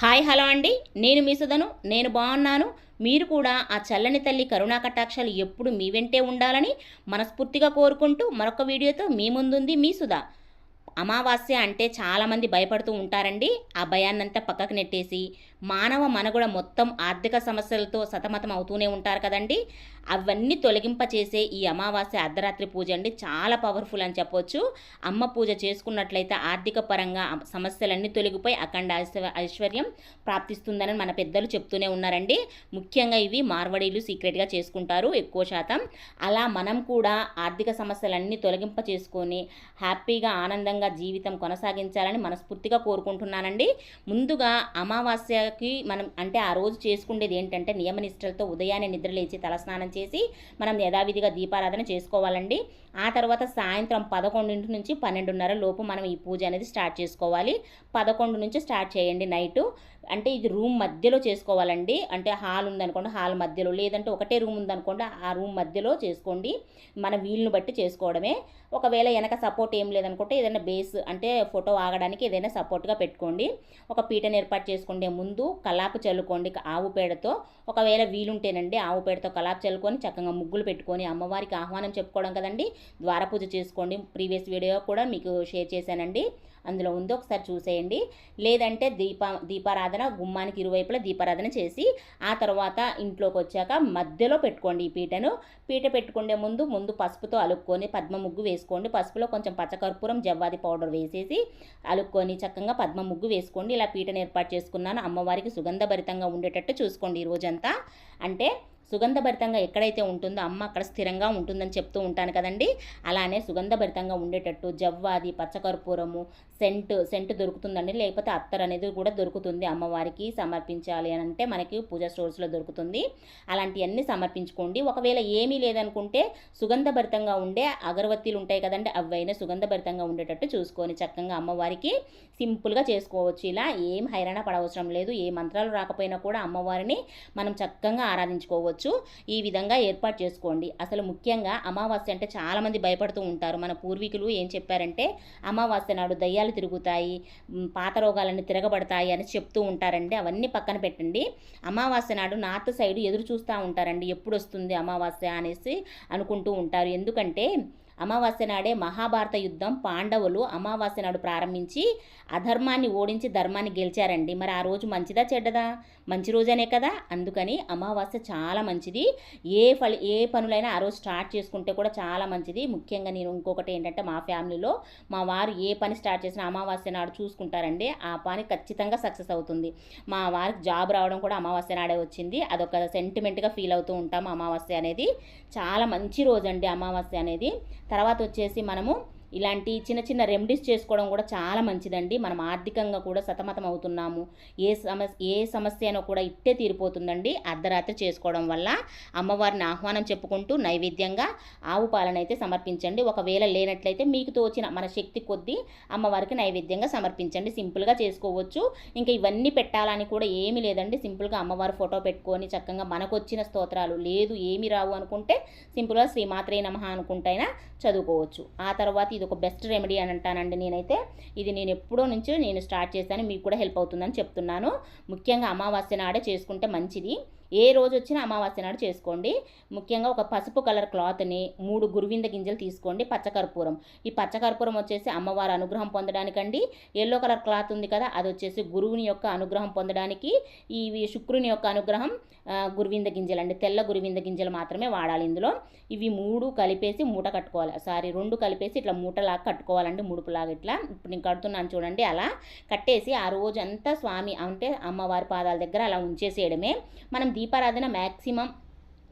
Hi hello అండి. నేను మీ సుధను. నేను బాగున్నాను. మీరు కూడా ఆ చల్లని తల్లి కరుణా కటాక్షాలు ఎప్పుడు మీ వెంటే ఉండాలని మనస్ఫూర్తిగా కోరుకుంటూ మరొక వీడియోతో మీ ముందుంది మీ సుధ. అమావాస్య అంటే చాలామంది భయపడుతూ ఉంటారండి. ఆ భయాన్నంతా పక్కకు నెట్టేసి మానవ మనుగడ మొత్తం ఆర్థిక సమస్యలతో సతమతం అవుతూనే ఉంటారు కదండి. అవన్నీ తొలగింపచేసే ఈ అమావాస్య అర్ధరాత్రి పూజ అండి చాలా పవర్ఫుల్ అని చెప్పొచ్చు. అమ్మ పూజ చేసుకున్నట్లయితే ఆర్థిక పరంగా సమస్యలన్నీ తొలగిపోయి అఖండ ఐశ్వర్యం ప్రాప్తిస్తుందని మన పెద్దలు చెప్తూనే ఉన్నారండి. ముఖ్యంగా ఇవి మార్వడీలు సీక్రెట్గా చేసుకుంటారు ఎక్కువ శాతం. అలా మనం కూడా ఆర్థిక సమస్యలన్నీ తొలగింప చేసుకొని హ్యాపీగా ఆనందంగా జీవితం కొనసాగించాలని మనస్ఫూర్తిగా కోరుకుంటున్నానండి. ముందుగా అమావాస్యకి మనం అంటే ఆ రోజు చేసుకునేది ఏంటంటే నియమనిష్టలతో ఉదయాన్నే నిద్రలేచి తలస్నానం చేసి మనం యథావిధిగా దీపారాధన చేసుకోవాలండి. ఆ తర్వాత సాయంత్రం 11 నుంచి 12:30 లోపు మనం ఈ పూజ అనేది స్టార్ట్ చేసుకోవాలి. 11 నుంచి స్టార్ట్ చేయండి నైటు. అంటే ఇది రూమ్ మధ్యలో చేసుకోవాలండి. అంటే హాల్ ఉందనుకోండి హాల్ మధ్యలో, లేదంటే ఒకటే రూమ్ ఉందనుకోండి ఆ రూమ్ మధ్యలో చేసుకోండి. మన వీలును బట్టి చేసుకోవడమే. ఒకవేళ వెనక సపోర్ట్ ఏం లేదనుకుంటే ఏదైనా బేస్ అంటే ఫోటో ఆగడానికి ఏదైనా సపోర్ట్గా పెట్టుకోండి. ఒక పీటను ఏర్పాటు చేసుకుంటే ముందు కలాపు చల్లుకోండి ఆవు పేడతో. ఒకవేళ వీలుంటేనండి ఆవు పేడతో కలాపు చల్లుకొని చక్కగా ముగ్గులు పెట్టుకొని అమ్మవారికి ఆహ్వానం చెప్పుకోవడం కదండి. ద్వారపూజ చేసుకోండి. ప్రీవియస్ వీడియో కూడా మీకు షేర్ చేశానండి, అందులో ఉంది, ఒకసారి చూసేయండి. లేదంటే దీపారాధన గుమ్మానికి ఇరువైపులా దీపారాధన చేసి ఆ తర్వాత ఇంట్లోకి వచ్చాక మధ్యలో పెట్టుకోండి ఈ పీట పెట్టుకునే ముందు పసుపుతో అలుక్కొని పద్మ ముగ్గు వేసుకోండి. పసుపులో కొంచెం పచ్చకర్పూరం జవ్వాది పౌడర్ వేసేసి అలుక్కొని చక్కగా పద్మ ముగ్గు వేసుకోండి. ఇలా పీటను ఏర్పాటు చేసుకున్నాను. అమ్మవారికి సుగంధభరితంగా ఉండేటట్టు చూసుకోండి ఈ రోజంతా. అంటే సుగంధభరితంగా ఎక్కడైతే ఉంటుందో అమ్మ అక్కడ స్థిరంగా ఉంటుందని చెప్తూ ఉంటాను కదండి. అలానే సుగంధభరితంగా ఉండేటట్టు జవ్వాది పచ్చకర్పూరము సెంటు దొరుకుతుందండి. లేకపోతే అత్తర్ అనేది కూడా దొరుకుతుంది. అమ్మవారికి సమర్పించాలి అని అంటే మనకి పూజా స్టోర్స్లో దొరుకుతుంది. అలాంటివన్నీ సమర్పించుకోండి. ఒకవేళ ఏమీ లేదనుకుంటే సుగంధభరితంగా ఉండే అగరవత్తీలు ఉంటాయి కదండి, అవైనా సుగంధభరితంగా ఉండేటట్టు చూసుకొని చక్కగా అమ్మవారికి సింపుల్గా చేసుకోవచ్చు. ఇలా ఏం హైరాణ పడవసరం లేదు. ఏ మంత్రాలు రాకపోయినా కూడా అమ్మవారిని మనం చక్కగా ఆరాధించుకోవచ్చు. ఈ విధంగా ఏర్పాటు చేసుకోండి. అసలు ముఖ్యంగా అమావాస్య అంటే చాలామంది భయపడుతూ ఉంటారు. మన పూర్వీకులు ఏం చెప్పారంటే అమావాస్య నాడు దయ్యాలు తిరుగుతాయి, పాత రోగాలన్నీ తిరగబడతాయి అని చెప్తూ ఉంటారండి. అవన్నీ పక్కన పెట్టండి. అమావాస్య నాడు నార్త్ సైడ్ ఎదురు చూస్తూ ఉంటారండి, ఎప్పుడు వస్తుంది అమావాస్య అనేసి అనుకుంటూ ఉంటారు. ఎందుకంటే అమావాస్య నాడే మహాభారత యుద్ధం పాండవులు అమావాస్య నాడు ప్రారంభించి అధర్మాన్ని ఓడించి ధర్మాన్ని గెలిచారండి. మరి ఆ రోజు మంచిదా చెడ్డదా? మంచి రోజనే కదా. అందుకని అమావాస్య చాలా మంచిది. ఏ పనులైనా ఆ రోజు స్టార్ట్ చేసుకుంటే కూడా చాలా మంచిది. ముఖ్యంగా నేను ఇంకొకటి ఏంటంటే మా ఫ్యామిలీలో మా వారు ఏ పని స్టార్ట్ చేసినా అమావాస్య నాడు చూసుకుంటారండి. ఆ పని ఖచ్చితంగా సక్సెస్ అవుతుంది. మా వారికి జాబ్ రావడం కూడా అమావాస్య నాడే వచ్చింది. అదొక సెంటిమెంట్గా ఫీల్ అవుతూ ఉంటాము. అమావాస్య అనేది చాలా మంచి రోజు అండి అమావాస్య అనేది. తర్వాత వచ్చేసి మనము ఇలాంటి చిన్న చిన్న రెమెడీస్ చేసుకోవడం కూడా చాలా మంచిదండి. మనం ఆర్థికంగా కూడా సతమతం అవుతున్నాము. ఏ సమస్య అయినా కూడా ఇట్టే తీరిపోతుందండి అర్ధరాత్రి చేసుకోవడం వల్ల. అమ్మవారిని ఆహ్వానం చెప్పుకుంటూ నైవేద్యంగా ఆవు పాలన అయితే సమర్పించండి. ఒకవేళ లేనట్లయితే మీకు తోచిన మన శక్తి కొద్దీ అమ్మవారికి నైవేద్యంగా సమర్పించండి. సింపుల్గా చేసుకోవచ్చు. ఇంకా ఇవన్నీ పెట్టాలని కూడా ఏమీ లేదండి. సింపుల్గా అమ్మవారి ఫోటో పెట్టుకొని చక్కగా మనకు వచ్చిన స్తోత్రాలు, లేదు ఏమి రావు అనుకుంటే సింపుల్గా శ్రీమాత్రే నమః అనుకుంటైనా చదువుకోవచ్చు. ఆ తర్వాత ఇది ఒక బెస్ట్ రెమెడీ అని అంటానండి నేనైతే. ఇది నేను ఎప్పుడో నుంచి నేను స్టార్ట్ చేశాను, మీకు కూడా హెల్ప్ అవుతుందని చెప్తున్నాను. ముఖ్యంగా అమావాస్య నాడే చేసుకుంటే మంచిది. ఏ రోజు వచ్చినా అమావాస్య నాడు చేసుకోండి. ముఖ్యంగా ఒక పసుపు కలర్ క్లాత్ని 3 గురువింద గింజలు తీసుకోండి. పచ్చకర్పూరం, ఈ పచ్చకర్పూరం వచ్చేసి అమ్మవారి అనుగ్రహం పొందడానికండి. ఎల్లో కలర్ క్లాత్ ఉంది కదా, అది వచ్చేసి గురువుని యొక్క అనుగ్రహం పొందడానికి. ఇవి శుక్రుని యొక్క అనుగ్రహం. గురువింద గింజలు అండి, తెల్ల గురువింద గింజలు మాత్రమే వాడాలి ఇందులో. ఇవి 3 కలిపేసి మూట కట్టుకోవాలి. 2 కలిపేసి ఇట్లా మూటలాగా కట్టుకోవాలండి, ముడుపులాగా ఇట్లా. ఇప్పుడు నేను కడుతున్నాను చూడండి. అలా కట్టేసి ఆ రోజంతా స్వామి అంటే అమ్మవారి పాదాల దగ్గర అలా ఉంచేసేయడమే. మనం దీపారాధన మ్యాక్సిమం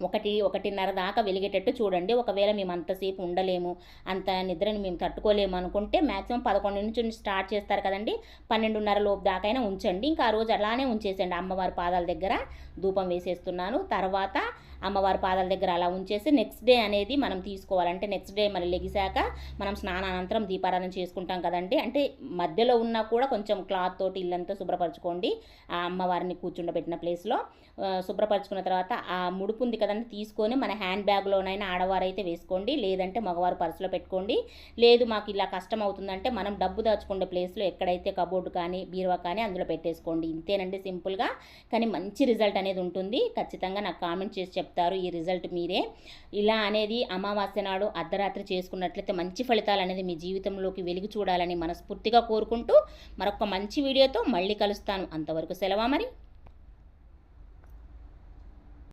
1-1:30 దాకా వెలిగేటట్టు చూడండి. ఒకవేళ మేము అంతసేపు ఉండలేము, అంత నిద్రని మేము తట్టుకోలేము అనుకుంటే మ్యాక్సిమం 11 నుంచి స్టార్ట్ చేస్తారు కదండి, 12:30 లోపు దాకైనా ఉంచండి. ఇంకా ఆ రోజు అలానే ఉంచేసండి. అమ్మవారి పాదాల దగ్గర ధూపం వేసేస్తున్నాను. తర్వాత అమ్మవారి పాదాల దగ్గర అలా ఉంచేసి నెక్స్ట్ డే అనేది మనం తీసుకోవాలంటే నెక్స్ట్ డే మళ్ళీ లెగిసాక మనం స్నానానంతరం దీపారాధన చేసుకుంటాం కదండి. అంటే మధ్యలో ఉన్నా కూడా కొంచెం క్లాత్ తోటి ఇల్లంతా శుభ్రపరచుకోండి. ఆ అమ్మవారిని కూర్చుండబెట్టిన ప్లేస్లో శుభ్రపరచుకున్న తర్వాత ఆ ముడుపు ఉంది కదండి, తీసుకొని మన హ్యాండ్ బ్యాగ్లోనైనా ఆడవారైతే వేసుకోండి, లేదంటే మగవారు పర్సులో పెట్టుకోండి. లేదు మాకు ఇలా కష్టం అవుతుందంటే మనం డబ్బు దాచుకునే ప్లేస్లో ఎక్కడైతే కబోర్డు కానీ బీరువా కానీ అందులో పెట్టేసుకోండి. ఇంతేనండి, సింపుల్గా. కానీ మంచి రిజల్ట్ అనేది ఉంటుంది. ఖచ్చితంగా నాకు కామెంట్ చేసి చెప్తారు ఈ రిజల్ట్ మీరే. ఇలా అనేది అమావాస్య నాడు అర్ధరాత్రి చేసుకున్నట్లయితే మంచి ఫలితాలు అనేది మీ జీవితంలోకి వెలుగు చూడాలని మనస్ఫూర్తిగా కోరుకుంటూ మరొక మంచి వీడియోతో మళ్ళీ కలుస్తాను. అంతవరకు సెలవా మరి.